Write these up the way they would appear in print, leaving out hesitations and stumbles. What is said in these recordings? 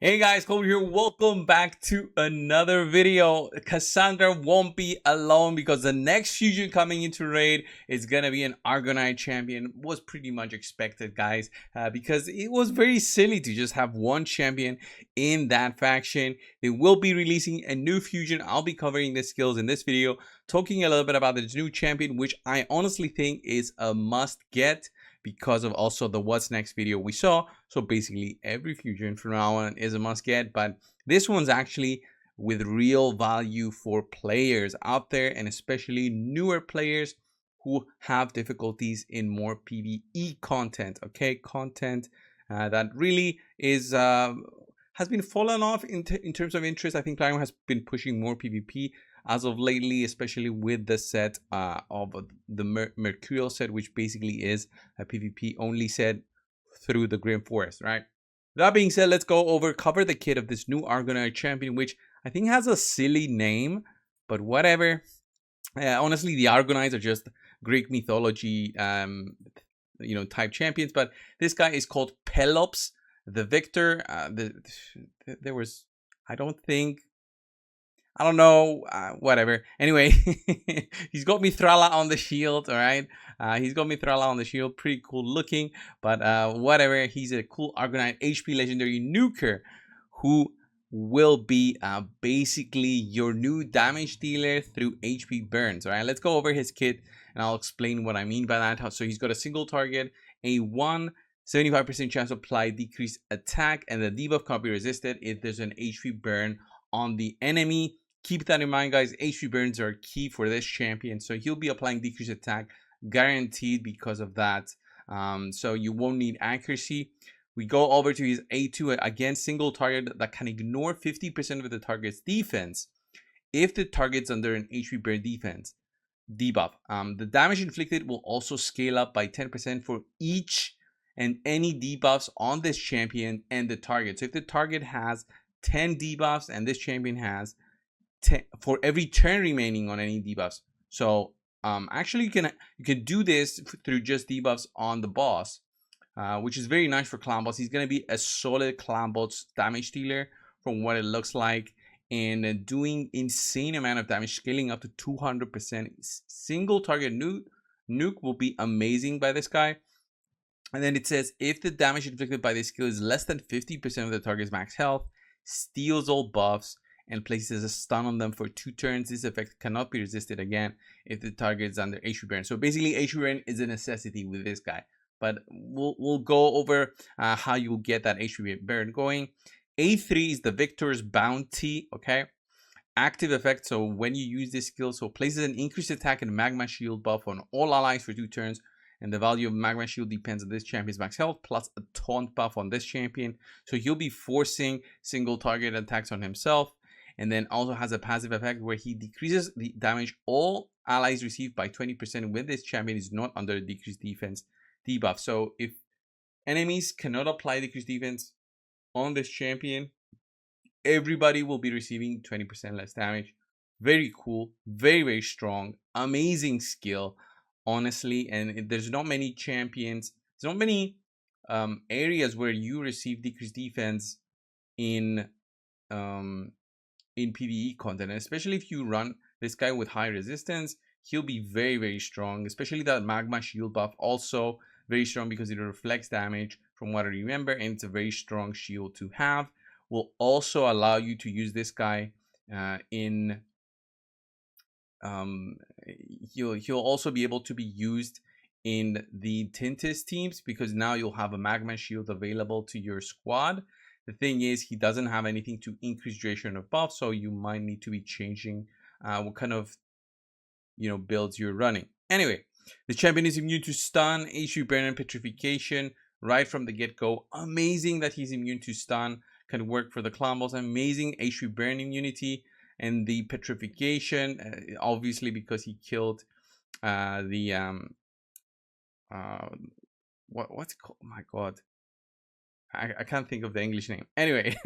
Hey guys, Cole here. Welcome back to another video. Cassandra won't be alone because the next fusion coming into raid is gonna be an Argonite champion. Was pretty much expected, guys, because it was very silly to just have one champion in that faction. They will be releasing a new fusion. I'll be covering the skills in this video, talking a little bit about this new champion, which I honestly think is a must get because of also the what's next video we saw. So basically every fusion from now on is a must get, but this one's actually with real value for players out there, and especially newer players who have difficulties in more PvE content. Okay, content that really is has been fallen off in terms of interest. I think Platinum has been pushing more PvP as of lately, especially with the set of the Mercurial set, which basically is a PvP only set through the Grim Forest, right? That being said, let's cover the kit of this new Argonite champion, which I think has a silly name, but whatever. Honestly, the Argonites are just Greek mythology, type champions. But this guy is called Pelops, the Victor. There was, I don't know, whatever. Anyway, he's got Mithrala on the shield, all right? He's got Mithrala on the shield, pretty cool looking, but whatever. He's a cool Argonite HP legendary Nuker who will be basically your new damage dealer through HP burns, all right? Let's go over his kit, and I'll explain what I mean by that. So he's got a single target, a 75% chance to apply decreased attack, and the debuff can't be resisted if there's an HP burn on the enemy. Keep that in mind, guys. HP burns are key for this champion, so he'll be applying decreased attack guaranteed because of that. So you won't need accuracy. We go over to his A2, again, single target that can ignore 50% of the target's defense if the target's under an HP burn defense debuff. The damage inflicted will also scale up by 10% for each and any debuffs on this champion and the target. So if the target has 10 debuffs and this champion has 10 for every turn remaining on any debuffs. So actually you can do this through just debuffs on the boss, which is very nice for clan boss. He's going to be a solid clan boss damage dealer from what it looks like, and doing insane amount of damage, scaling up to 200%. Single target nuke will be amazing by this guy. And then it says if the damage inflicted by this skill is less than 50% of the target's max health, steals all buffs and places a stun on them for 2 turns. This effect cannot be resisted again if the target is under HP burn. So basically HP burn is a necessity with this guy, but we'll go over how you'll get that HP burn going. A3 is the Victor's bounty. Okay, active effect. So when you use this skill, so places an increased attack and magma shield buff on all allies for 2 turns, and the value of magma shield depends on this champion's max health plus a taunt buff on this champion. So he'll be forcing single target attacks on himself, and then also has a passive effect where he decreases the damage all allies receive by 20% when this champion is not under a decreased defense debuff. So if enemies cannot apply decreased defense on this champion, everybody will be receiving 20% less damage. Very cool, very, very strong, amazing skill, honestly. And there's not many champions, there's not many areas where you receive decreased defense in PvE content, and especially if you run this guy with high resistance, he'll be very, very strong. Especially that magma shield buff, also very strong because it reflects damage from what I remember, and it's a very strong shield to have. Will also allow you to use this guy he'll also be able to be used in the Tintis teams, because now you'll have a magma shield available to your squad. The thing is, he doesn't have anything to increase duration of buff, so you might need to be changing what kind of builds you're running. Anyway, the champion is immune to stun, HP burn, and petrification right from the get-go. Amazing that he's immune to stun, can work for the clan boss. Amazing HP burn immunity, and the petrification, obviously because he killed what's it called? Oh my god, I can't think of the English name. Anyway,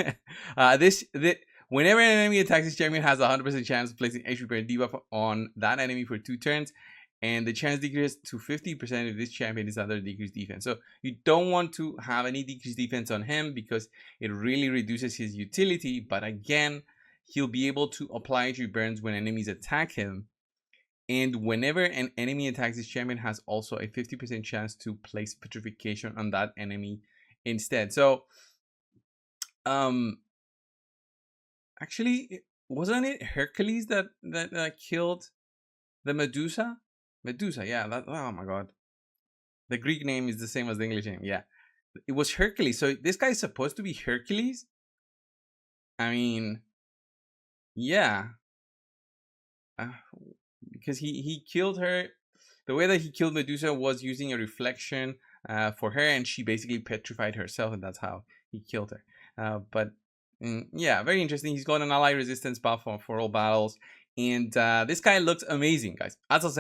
whenever an enemy attacks this champion, has a 100% chance of placing HP burn debuff on that enemy for 2 turns, and the chance decreases to 50% if this champion is under decreased defense. So you don't want to have any decreased defense on him because it really reduces his utility. But again, he'll be able to apply HP burns when enemies attack him. And whenever an enemy attacks this champion, has also a 50% chance to place petrification on that enemy instead. So, actually, wasn't it Hercules that killed the Medusa? Medusa, yeah. Oh my god, the Greek name is the same as the English name. Yeah, it was Hercules. So this guy is supposed to be Hercules. I mean, yeah, because he killed her. The way that he killed Medusa was using a reflection for her, and she basically petrified herself, and that's how he killed her. But yeah, very interesting. He's got an ally resistance buff for all battles, and this guy looks amazing, guys. As I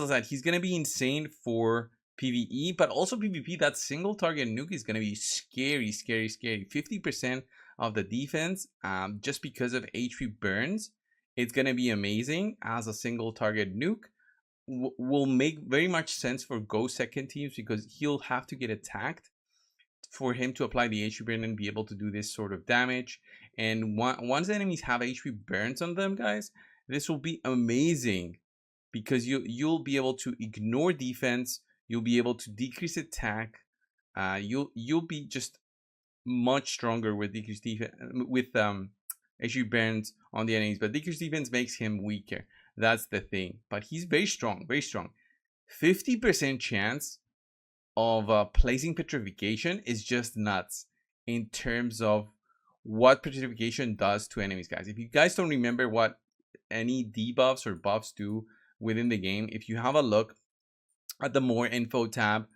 said, he's gonna be insane for PvE, but also PvP. That single target nuke is gonna be scary, scary, scary. 50% of the defense, just because of HP burns. It's gonna be amazing as a single target nuke. Will make very much sense for go second teams because he'll have to get attacked for him to apply the HP burn and be able to do this sort of damage. And once enemies have HP burns on them, guys, this will be amazing because you'll be able to ignore defense, you'll be able to decrease attack, you'll be just much stronger with decreased defense with HP burns on the enemies, but decreased defense makes him weaker. That's the thing. But he's very strong, very strong. 50% chance of placing petrification is just nuts in terms of what petrification does to enemies, guys. If you guys don't remember what any debuffs or buffs do within the game, if you have a look at the more info tab,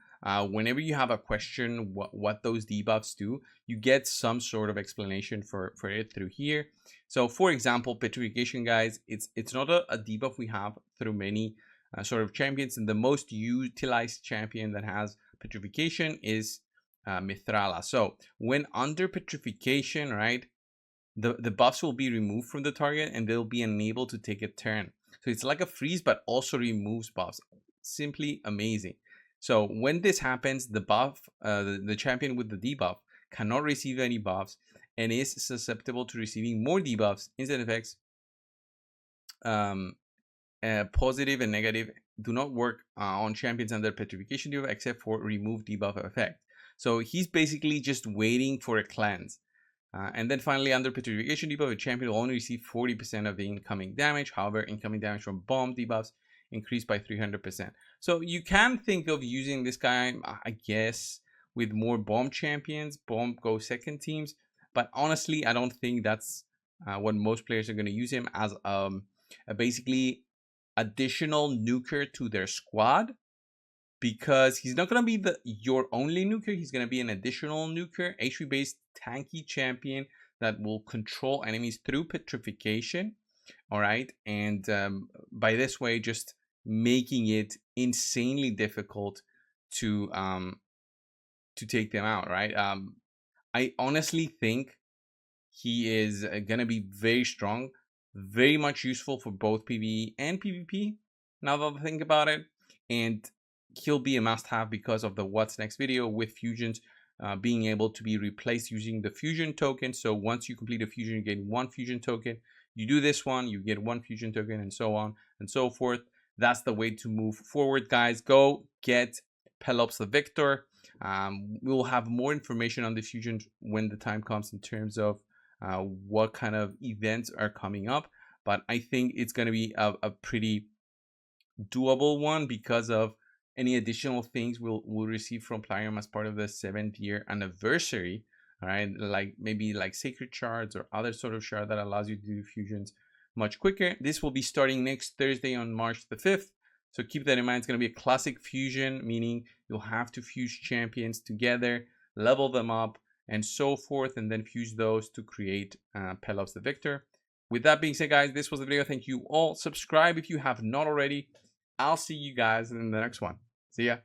whenever you have a question what those debuffs do, you get some sort of explanation for it through here. So for example, petrification, guys, it's not a debuff we have through many sort of champions, and the most utilized champion that has petrification is Mithrala. So when under petrification, right, the buffs will be removed from the target and they'll be unable to take a turn. So it's like a freeze but also removes buffs. Simply amazing. So when this happens, the buff, the champion with the debuff cannot receive any buffs and is susceptible to receiving more debuffs. Instant effects, positive and negative, do not work on champions under petrification debuff except for remove debuff effect. So he's basically just waiting for a cleanse. And then finally, under petrification debuff, a champion will only receive 40% of the incoming damage. However, incoming damage from bomb debuffs increased by 300%. So you can think of using this guy, I guess, with more bomb champions, bomb go second teams. But honestly, I don't think that's what most players are going to use him as a basically additional nuker to their squad, because he's not going to be your only nuker. He's going to be an additional nuker, HP based tanky champion that will control enemies through petrification. All right, and by this way, just making it insanely difficult to take them out, right? I honestly think he is gonna be very strong, very much useful for both PvE and PvP, now that I think about it. And he'll be a must-have because of the what's next video with fusions being able to be replaced using the fusion token. So once you complete a fusion, you get one fusion token. You do this one, you get one fusion token, and so on and so forth. That's the way to move forward, guys. Go get Pelops the Victor. We'll have more information on the fusion when the time comes in terms of what kind of events are coming up. But I think it's going to be a pretty doable one because of any additional things we'll receive from Plarium as part of the 7th year anniversary. All right, like maybe like sacred shards or other sort of shard that allows you to do fusions much quicker. This will be starting next Thursday on March the 5th. So keep that in mind. It's going to be a classic fusion, meaning you'll have to fuse champions together, level them up, and so forth, and then fuse those to create Pelops the Victor. With that being said, guys, this was the video. Thank you all. Subscribe if you have not already. I'll see you guys in the next one. See ya.